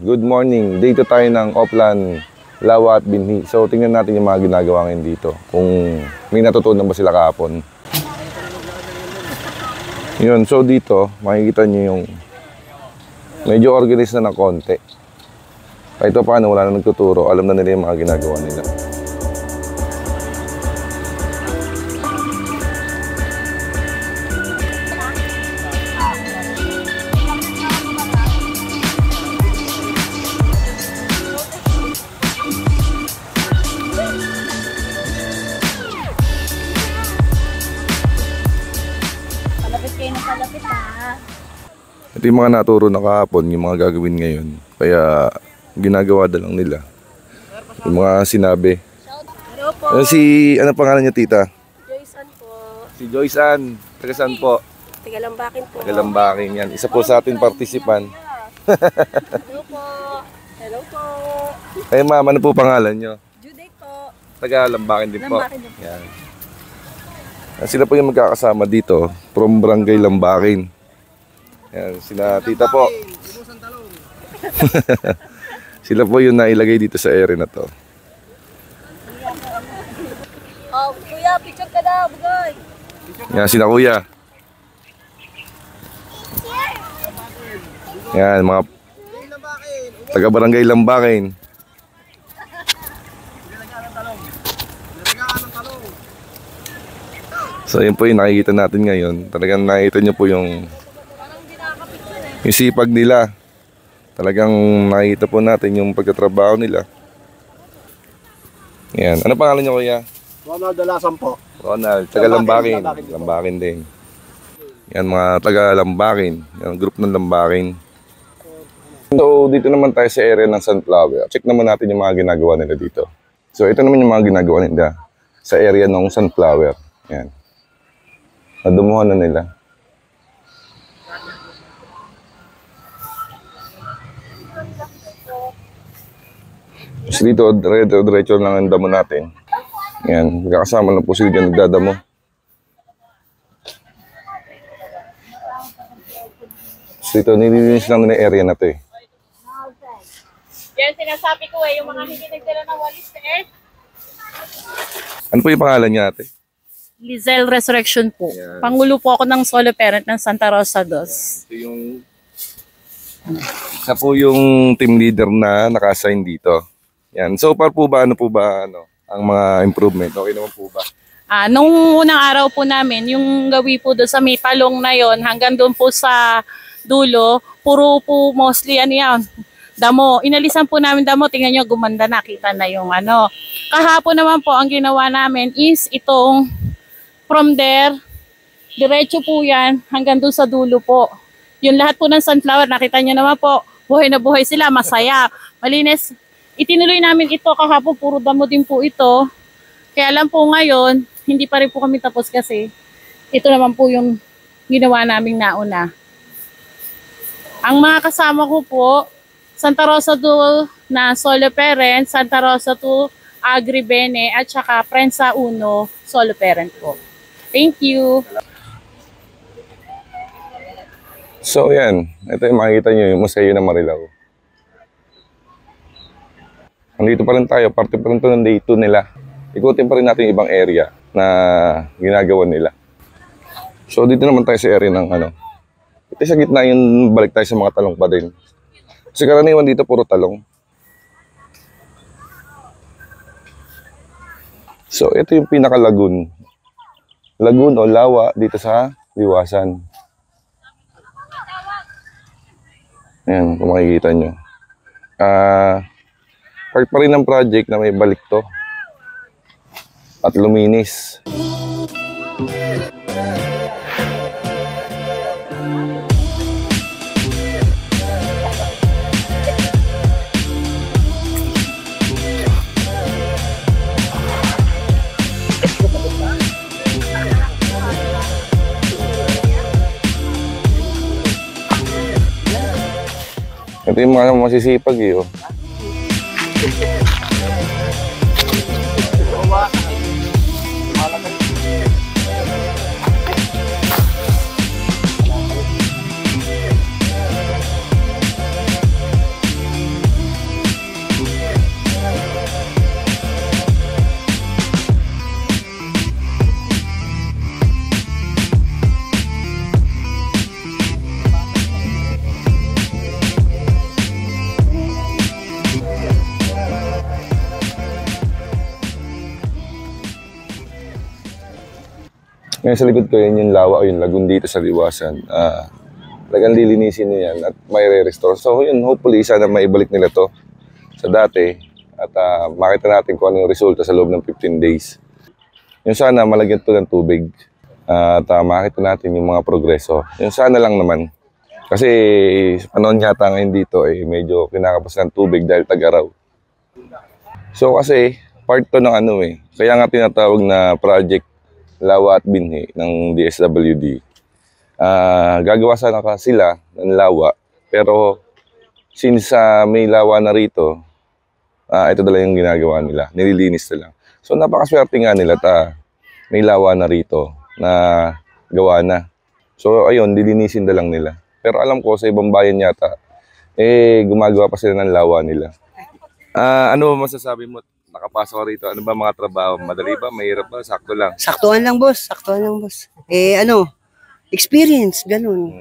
Good morning. Dito tayo ng Oplan, Lawa at Binhi. So tingnan natin yung mga ginagawa ngayon dito. Kung may natutunan ba sila kahapon. Yun, so dito makikita nyo yung medyo organized na ng konti. Kahit paano wala na nagtuturo, alam na nila yung mga ginagawa nila. Ito yung mga naturo na kahapon, yung mga gagawin ngayon. Kaya ginagawa na lang nila. Yung mga sinabi. Hello po. Ano pangalan niya, tita? Joyce Ann po. Si Joyce Ann. Taga saan po? Tagalambakin po. Tagalambakin yan. Isa po sa ating partisipan. Hello po. Hello po. Kaya ma'am, ano po pangalan niyo? Judith po. Tagalambakin din po. Lambakin din po. Yan. Sila po yung magkakasama dito from Barangay Lambakin. Yan, sila tita po. Sila po yung nailagay dito sa area na to. Oh, kuya, picture ka na, bugay. Yan, sila kuya. Yan, mga taga Barangay Lambakin. So yun po yung nakikita natin ngayon. Talagang nakikita nyo po yung sipag nila. Talagang nakikita po natin yung pagtatrabaho nila. Yan. Ano pangalan nyo kuya? Ronald Dalasan po. Ronald. Taga Lambakin. Lambakin din. Yan mga taga Lambakin. Yan group ng Lambakin. So dito naman tayo sa area ng Sunflower. Check naman natin yung mga ginagawa nila dito. So ito naman yung mga ginagawa nila sa area ng Sunflower. Yan. Nadumuhan na nila. So dito, diretso lang ang damo natin. Yan, magkakasama lang po sila dyan nagdadamo. So dito, nililinis lang nila area na to eh. Yan, sinasabi ko yung mga hindi nagdala ng walis eh. Ano po yung pangalan niya ate? Lizelle Resurrection po. Ayan. Pangulo po ako ng solo parent ng Santa Rosa Dos. Ito yung... Siya po yung team leader na naka-assign dito. Yan. So far po ba, ang mga improvement? Okay naman po ba? Nung unang araw po namin, yung gawi po doon sa may palong na yon hanggang doon po sa dulo, puro po mostly damo. Inalisan po namin damo, tingnan nyo, gumanda na, kita na yung Kahapon naman po, ang ginawa namin is itong from there, diretso po yan hanggang doon sa dulo po. Yung lahat po ng sunflower, nakita nyo naman po, buhay na buhay sila, masaya, malinis. Itinuloy namin ito kahapon, puro damo din po ito. Kaya lang po ngayon, hindi pa rin po kami tapos kasi ito naman po yung ginawa naming nauna. Ang mga kasama ko po, Santa Rosa 2 na solo parent, Santa Rosa 2 Agribene, at saka Prensa 1 solo parent po. Thank you. So yan, ito yung makikita nyo yung museo ng Marilao. Nandito pa rin tayo, parte pa rin ito ng day 2 nila. Ikutin pa rin natin yung ibang area na ginagawa nila. So dito naman tayo sa area ng ito sa gitna yung balik tayo sa mga talong pa din. Kasi karaniwan dito puro talong. So ito yung pinaka-lagoon. Lagoon o lawa dito sa Liwasan. Ayan, kung makikita nyo. Part pa rin ng project na may balikto at luminis. Ito yung mga masisipag eh. Oh. Ngayon sa likod ko, yun yung lawa o yung lagoon dito sa Liwasan. Talagang lilinisin nyo yan at may re-restore. So yun, hopefully sana maibalik nila to sa dati at makita natin kung ano yung resulta sa loob ng 15 days. Yung sana malagyan to ng tubig at makita natin yung mga progreso. Yung sana lang naman. Kasi sa panahon yata ngayon dito medyo kinakapos ng tubig dahil tag-araw. So kasi part to ng ano kaya nga tinatawag na project Lawa at Binhi ng DSWD. Gagawa sana sila ng lawa pero since may lawa na rito, ito na lang yung ginagawa nila, nililinis na lang. So napakaswerte nga nila may lawa na rito na gawa na. So ayun, dilinisin na lang nila. Pero alam ko sa ibang bayan yata, gumagawa pa sila ng lawa nila. Ano ba masasabi mo? Nakapasok ka rito, ano ba mga trabaho? Madali ba? Mahirap ba? Sakto lang? Saktuhan lang, boss. Saktuhan lang, boss. Experience, ganun.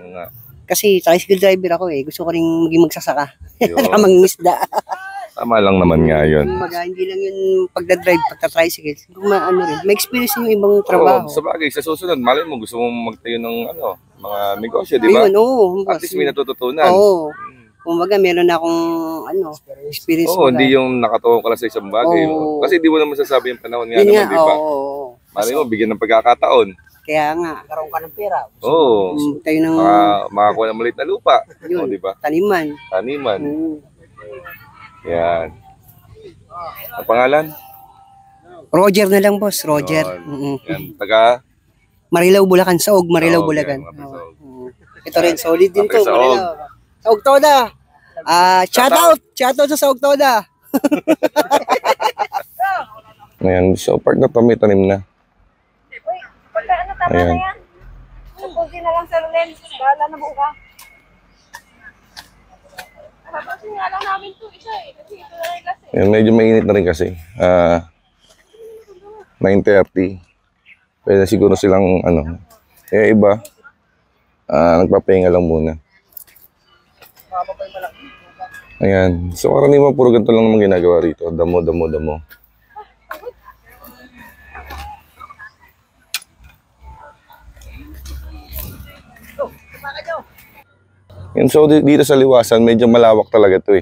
Kasi tricycle driver ako Gusto ko rin maging magsasaka. Saka mangingisda. Tama lang naman nga yun. Kumbaga, hindi lang yun pagdadrive, pagta-tricycle. May experience yung ibang trabaho. Sa bagay, sa susunod, malay mo, gusto mong magtayo ng mga negosyo, di ba? Ayun, oo. At least may natututunan. Oo. Kumbaga, meron na akong experience. Oo, hindi yung nakatuon ka lang sa isang bagay. Oo. Kasi di mo naman masasabi yung panahon nga Yun naman, di ba? oo. Malay mo, bigyan ng pagkakataon. Kaya nga, karoon ka ng pera. Oo. Tayo ng Makakuha ng maliit na lupa. Yun. Di ba? Taniman. Yan. Ang pangalan? Roger na lang, boss. Roger. Yan. Taga? Marilaw, Bulacan. Saog, Marilaw, Saog, Bulacan. yan, mga Saog. Ito rin, solid din to. Saog. Marilaw. Saog Toda. Shout out sa Saog Toda. Ayan. So, part na to, may tanim na. Uy, pagka tama Ayan. na yan. Supunti na lang sa Rulen. Bahala na buka. Papasin nga lang namin ito isa Kasi ito na rin kasi. Ayan, medyo mainit na rin kasi. 9:30. Pwede siguro silang iba nagpapahinga lang muna. Ayan. So karaniwan puro ganito lang naman ginagawa rito. Damo. Yan, so dito sa Liwasan, medyo malawak talaga to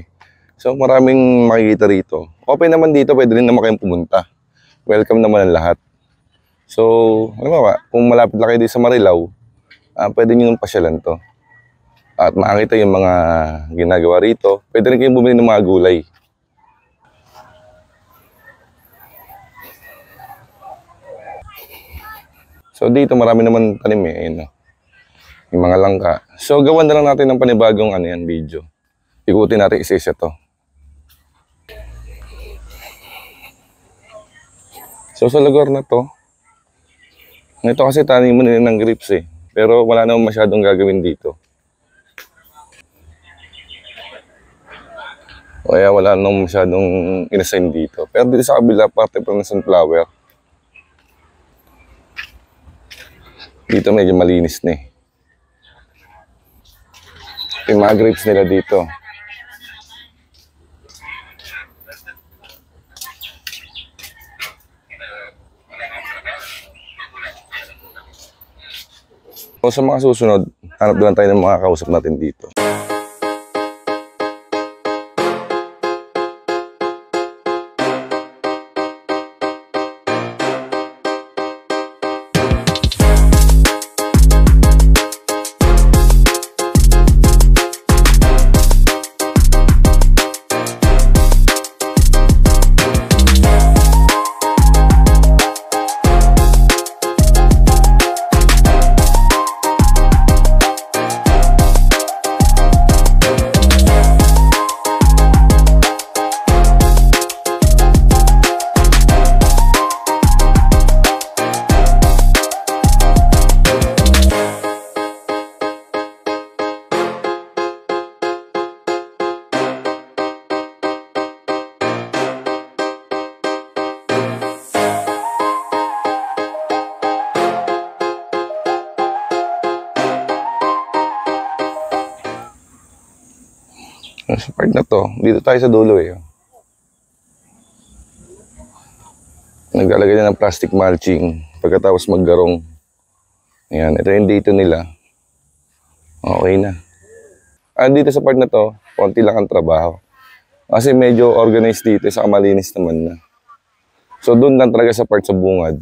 So maraming makikita rito. Open naman dito, pwede rin naman kayong pumunta. Welcome naman ang lahat. So, kung malapit lang kayo dito sa Marilao, pwede nyo nung pasyalan to. At makakita yung mga ginagawa rito. Pwede rin kayong bumili ng mga gulay. So dito marami naman tanim Ayun, yung mga langka. So gawan na lang natin ng panibagong video. Ikutin natin isa-isa to. So sa lugar na to, ito kasi tanim mo nila ng grapes pero wala naman masyadong gagawin dito. Kaya wala naman masyadong inasign dito. Pero dito sa kabila, parte pa ng sunflower. Dito medyo malinis na Yung mga grapes nila dito. O sa mga susunod, hanap lang tayo ng mga kausap natin dito. Sa part na to, dito tayo sa dulo Naglalagay na ng plastic mulching pagkatapos maggarong. Ayan, ito yung dito nila. Okay na. Dito sa part na to, konti lang ang trabaho. Kasi medyo organized dito, sa malinis naman na. So doon lang talaga sa part sa bungad,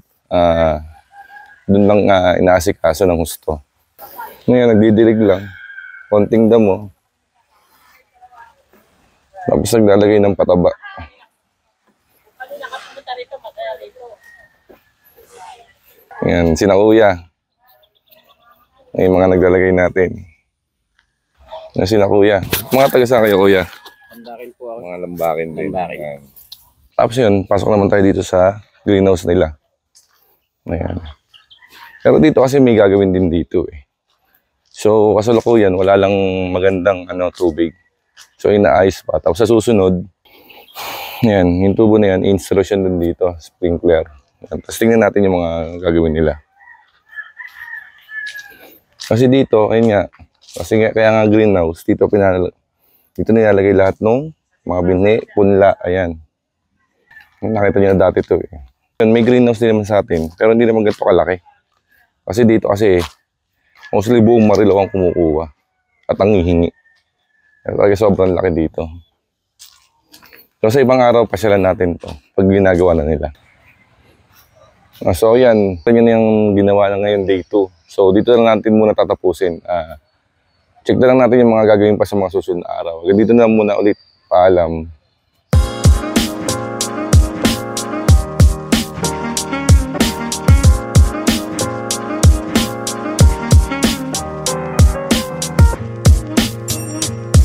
doon lang inaasikaso ng husto. Ngayon, nagdidilig lang. Konting damo. Tapos naglalagay ng pataba. Ayan, sina kuya. Yung mga naglalagay natin. Yan sina kuya. Mga taga saan kayo kuya? Lambakin po ako. Mga lambakin din. Lambakin. Ayan. Tapos yun, pasok naman tayo dito sa greenhouse nila. Ayan. Pero dito kasi may gagawin din dito eh. So, kasalukuyan, wala lang magandang tubig. So, inaayos pa. Tapos sa susunod, yan, yung tubo na yan, installation din dito, sprinkler. Yan. Tapos tingnan natin yung mga gagawin nila. Kasi dito, ayun nga, kasi nga, kaya nga greenhouse, dito nilalagay lahat ng mga binhi, punla, ayan. Nakita nyo na dati to eh. May greenhouse din naman sa atin, pero hindi naman ganito kalaki. Kasi dito kasi, mostly buong Marilao ang kumukuha at ang hihingi. Kaya talaga sobrang laki dito. So sa ibang araw, pasyalan natin to pag ginagawa na nila. So yan, ito na yung ginawa na ngayon day 2. So dito lang natin muna tatapusin. Check na lang natin yung mga gagawin pa sa mga susunod na araw. Dito na muna ulit. Paalam.